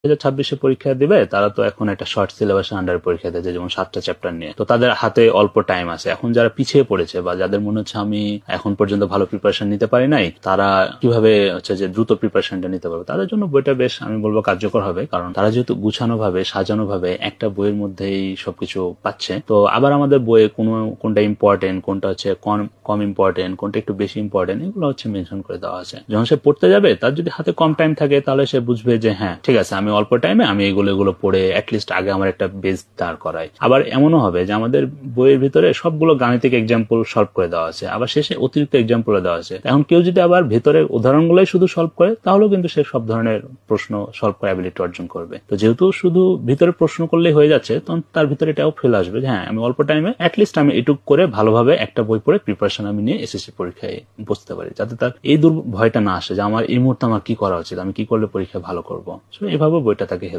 2026 পরীক্ষা দিবে তারা তো এখন একটা শর্ট সিলেবাসের আন্ডারে পরীক্ষা দিয়েছে, যেমন 7টা চ্যাপ্টার নিয়ে। তো তাদের হাতে অল্প টাইম আছে। এখন যারা পিছিয়ে পড়েছে বা যাদের মনে হচ্ছে আমি এখন পর্যন্ত ভালো প্রিপারেশন নিতে পারি নাই, তারা কিভাবে হচ্ছে যে দ্রুত প্রিপারেশনটা নিতে পারবে, তাদের জন্য বইটা বেশ আমি বলবো কার্যকর হবে। কারণ তারা যেহেতু গুছানো ভাবে সাজানো ভাবে একটা বইয়ের মধ্যেই সবকিছু পাচ্ছে, তো আবার আমাদের বইয়ে কোনটা ইম্পর্টেন্ট, কোনটা হচ্ছে কম ইম্পর্টেন্ট, কোনটা একটু বেশি ইম্পর্টেন্ট, এগুলো হচ্ছে মেনশন করে দেওয়া আছে। যখন সে পড়তে যাবে, তার যদি হাতে কম টাইম থাকে, তাহলে সে বুঝবে যে হ্যাঁ ঠিক আছে, আমি অল্প টাইমে আমি এগুলো পড়ে অ্যাটলিস্ট আগে আমার একটা বেস দাঁড় করাই। আবার এমনও হবে যে আমাদের বইয়ের ভিতরে সবগুলো গাণিতিক এক্সাম্পল সলভ করে দেওয়া আছে, আবার শেষে অতিরিক্ত এক্সাম্পল দেওয়া আছে। এখন কেউ যদি আবার ভেতরে উদাহরণগুলোই শুধু সলভ করে, তাহলেও কিন্তু সে সব ধরনের প্রশ্ন সলভ করে অ্যাবিলিটি অর্জন করবে। তো যেহেতু শুধু ভিতরে প্রশ্ন করলেই হয়ে যাচ্ছে, তখন তার ভিতরে এটাও ফেলে আসবে যে হ্যাঁ আমি অল্প টাইমে অ্যাটলিস্ট আমি এটুক করে ভালোভাবে একটা বই পড়ে প্রিপারেশন আমি নিয়ে এসএসসি পরীক্ষায় বসতে পারি, যাতে তার এই ভয়টা না আসে যে আমার এই মুহূর্তে আমার কি করা উচিত, আমি কি করলে পরীক্ষা ভালো করবো। এভাবে বইটা তাকে হেল্প